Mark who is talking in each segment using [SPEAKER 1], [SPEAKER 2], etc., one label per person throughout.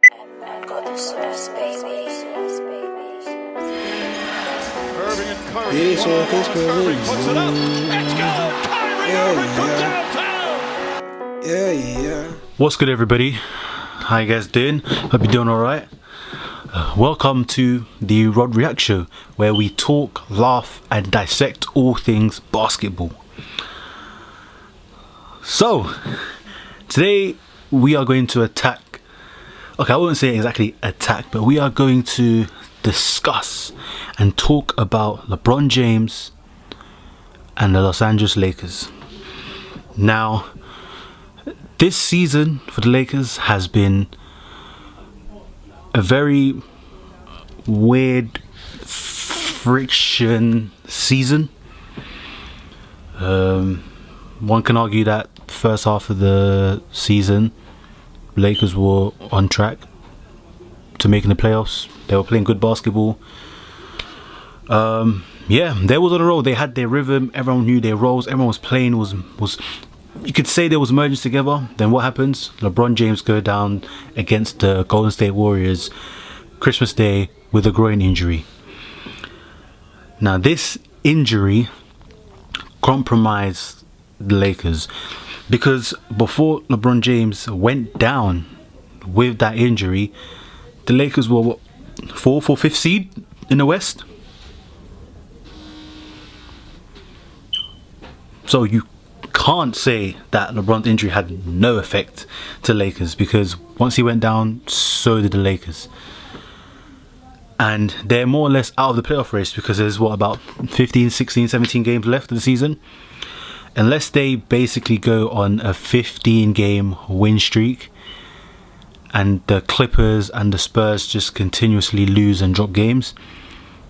[SPEAKER 1] Got the sauce, baby.
[SPEAKER 2] Irving and Curry.
[SPEAKER 3] Yeah, so it's
[SPEAKER 2] Irving puts it up.
[SPEAKER 3] crazy.
[SPEAKER 2] It's goal. Kyrie Irving from downtown.
[SPEAKER 3] Yeah.
[SPEAKER 4] What's good, everybody? How you guys doing? Hope you're doing alright. Welcome to the RodReacts show, where we talk, laugh and dissect all things basketball. So, today we are going to attack, okay, I wouldn't say exactly attack, but we are going to discuss and talk about LeBron James and the Los Angeles Lakers. Now, this season for the Lakers has been a very weird friction season. One can argue that first half of the season, Lakers were on track to making the playoffs. They were playing good basketball. Yeah, they was on a roll. They had their rhythm. Everyone knew their roles. Everyone was playing. Was you could say they was merging together. Then what happens? LeBron James go down against the Golden State Warriors Christmas Day with a groin injury. Now this injury compromised the Lakers, because before LeBron James went down with that injury, the Lakers were what, 4th or 5th seed in the West. So you can't say that LeBron's injury had no effect to Lakers, because once he went down, so did the Lakers. And they're more or less out of the playoff race, because there's what, about 15, 16, 17 games left of the season. Unless they basically go on a 15-game win streak and the Clippers and the Spurs just continuously lose and drop games,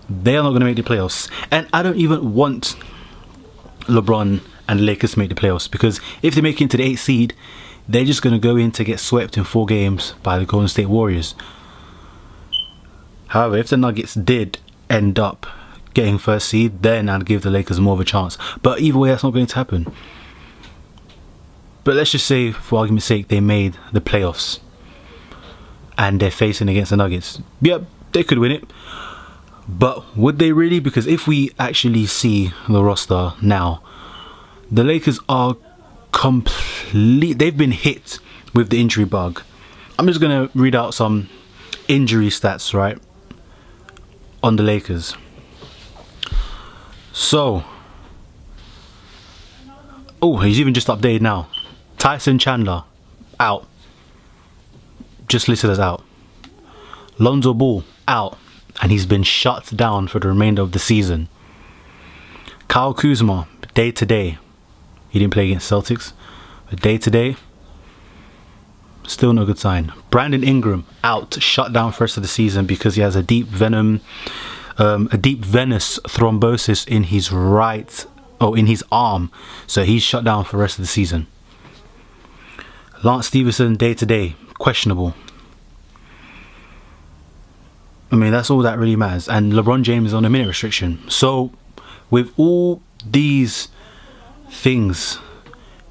[SPEAKER 4] they are not going to make the playoffs. And I don't even want LeBron and Lakers to make the playoffs, because if they make it into the 8th seed, they're just going to go in to get swept in 4 games by the Golden State Warriors. However, if the Nuggets did end up getting 1st seed, then I'd give the Lakers more of a chance. But either way, that's not going to happen. But let's just say, for argument's sake, they made the playoffs and they're facing against the Nuggets. Yep, they could win it. But would they really? Because if we actually see the roster now, the Lakers are they've been hit with the injury bug. I'm just going to read out some injury stats, right, on the Lakers. So, oh, he's even just updated now. Tyson Chandler, out. Just listed as out. Lonzo Ball, out. And he's been shut down for the remainder of the season. Kyle Kuzma, day to day. He didn't play against Celtics, but day to day, still no good sign. Brandon Ingram, out. Shut down for the rest of the season because he has a deep venous thrombosis in his in his arm. So he's shut down for the rest of the season. Lance Stevenson, day to day, questionable. I mean, that's all that really matters. And LeBron James is on a minute restriction. So with all these things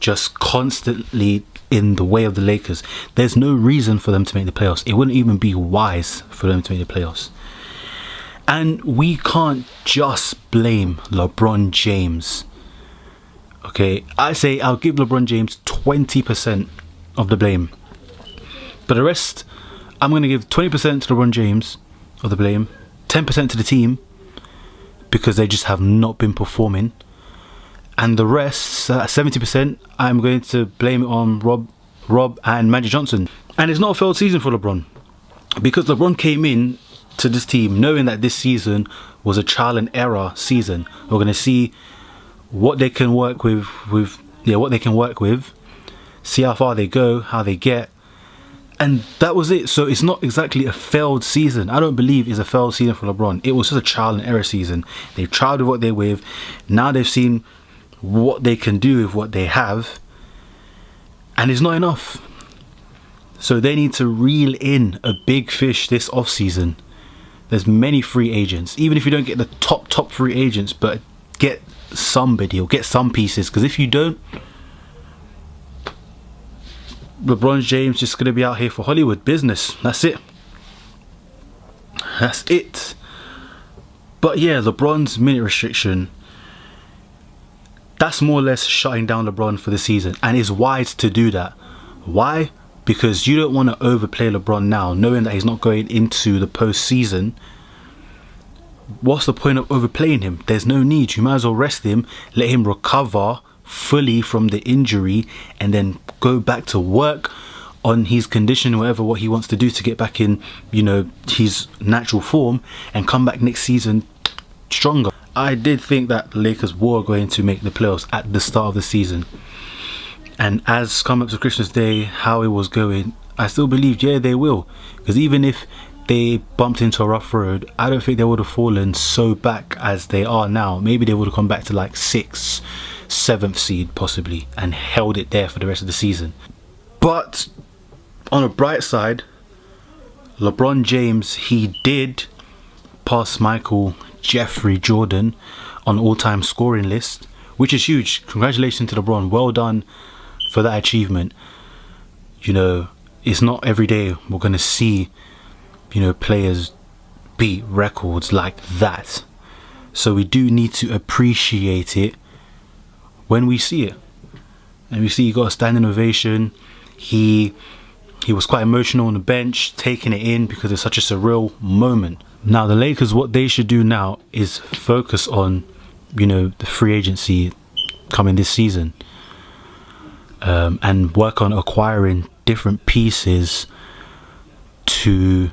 [SPEAKER 4] just constantly in the way of the Lakers, there's no reason for them to make the playoffs. It wouldn't even be wise for them to make the playoffs. And we can't just blame LeBron James. Okay, I say I'll give LeBron James 20% of the blame. But the rest, I'm going to give 20% to LeBron James of the blame, 10% to the team, because they just have not been performing. And the rest, 70%, I'm going to blame it on Rob and Magic Johnson. And it's not a failed season for LeBron, because LeBron came in to this team knowing that this season was a trial and error season. We're going to see what they can work with, see how far they go, how they get. And that was it. So it's not exactly a failed season. I don't believe it's a failed season for LeBron. It was just a trial and error season. They tried with what they're with. Now they've seen what they can do with what they have, and it's not enough. So they need to reel in a big fish this off season. There's many free agents. Even if you don't get the top free agents, but get somebody or get some pieces, because if you don't, LeBron James just gonna be out here for Hollywood business. That's it. That's it. But yeah, LeBron's minute restriction, that's more or less shutting down LeBron for the season, and it's wise to do that. Why? Because you don't want to overplay LeBron now, knowing that he's not going into the postseason. What's the point of overplaying him? There's no need. You might as well rest him, let him recover fully from the injury, and then go back to work on his condition, whatever what he wants to do to get back in, you know, his natural form, and come back next season stronger. I did think that the Lakers were going to make the playoffs at the start of the season, and as come up to Christmas Day, how it was going, I still believed, yeah, they will. Because even if they bumped into a rough road, I don't think they would have fallen so back as they are now. Maybe they would have come back to like 6th, 7th seed possibly, and held it there for the rest of the season. But on a bright side, LeBron James, he did pass Michael Jeffrey Jordan on all-time scoring list, which is huge. Congratulations to LeBron. Well done for that achievement. You know, it's not every day we're going to see, you know, players beat records like that. So we do need to appreciate it when we see it. And we see he got a standing ovation. He was quite emotional on the bench, taking it in because it's such a surreal moment. Now the Lakers, what they should do now is focus on, you know, the free agency coming this season, and work on acquiring different pieces to,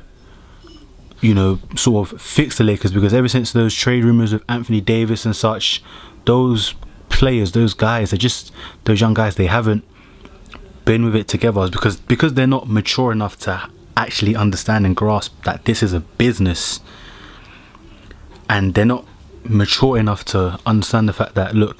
[SPEAKER 4] you know, sort of fix the Lakers. Because ever since those trade rumors with Anthony Davis and such, those players, those guys, they're just, those young guys, they haven't been with it together, because they're not mature enough to actually understand and grasp that this is a business, and they're not mature enough to understand the fact that, look,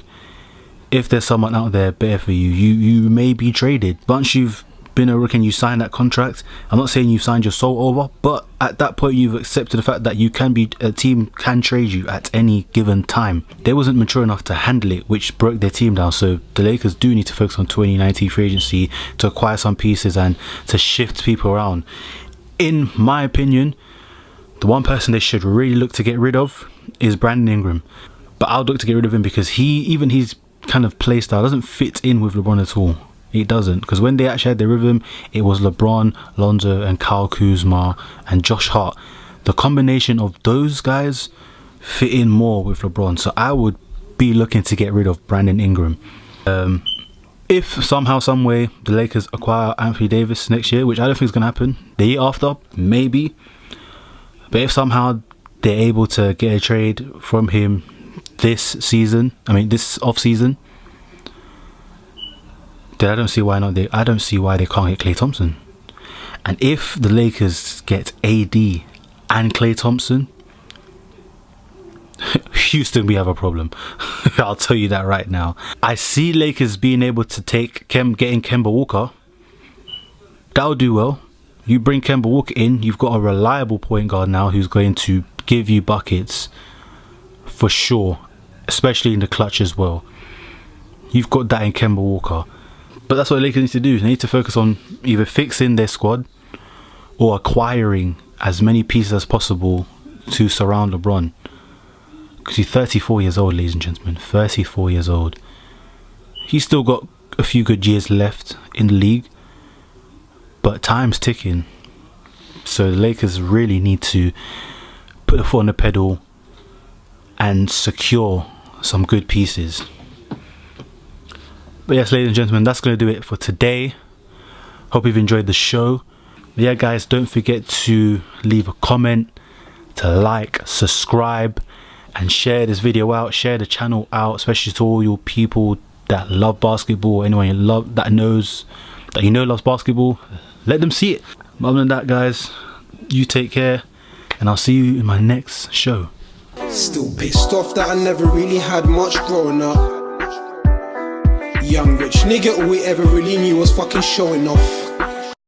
[SPEAKER 4] if there's someone out there better for you, you may be traded. Once you've been a rookie and you sign that contract, I'm not saying you've signed your soul over, but at that point you've accepted the fact that you can be, a team can trade you at any given time. They wasn't mature enough to handle it, which broke their team down. So the Lakers do need to focus on 2019 free agency to acquire some pieces and to shift people around. In my opinion, the one person they should really look to get rid of is Brandon Ingram. But I'll look to get rid of him because even his kind of play style doesn't fit in with LeBron at all. It doesn't, because when they actually had the rhythm, it was LeBron, Lonzo and Kyle Kuzma and Josh Hart. The combination of those guys fit in more with LeBron. So I would be looking to get rid of Brandon Ingram. If somehow, some way, the Lakers acquire Anthony Davis next year, which I don't think is going to happen, the year after, maybe. But if somehow they're able to get a trade from him this off season, then I don't see why not. I don't see why they can't get Klay Thompson. And if the Lakers get AD and Klay Thompson, Houston, we have a problem. I'll tell you that right now. I see Lakers being able to getting Kemba Walker. That'll do well. You bring Kemba Walker in, you've got a reliable point guard now who's going to give you buckets for sure, especially in the clutch as well. You've got that in Kemba Walker. But that's what the Lakers need to do. They need to focus on either fixing their squad or acquiring as many pieces as possible to surround LeBron. Because he's 34 years old, ladies and gentlemen. 34 years old. He's still got a few good years left in the league, but time's ticking. So the Lakers really need to put the foot on the pedal and secure some good pieces. But yes, ladies and gentlemen, that's going to do it for today. Hope you've enjoyed the show. But yeah, guys, don't forget to leave a comment, to like, subscribe, and share this video out. Share the channel out, especially to all your people that love basketball, anyone you love that knows that loves basketball. Let them see it. But other than that, guys, you take care, and I'll see you in my next show.
[SPEAKER 3] Still pissed off that I never really had much growing up. Young rich nigga, all we ever really knew was fucking showing off.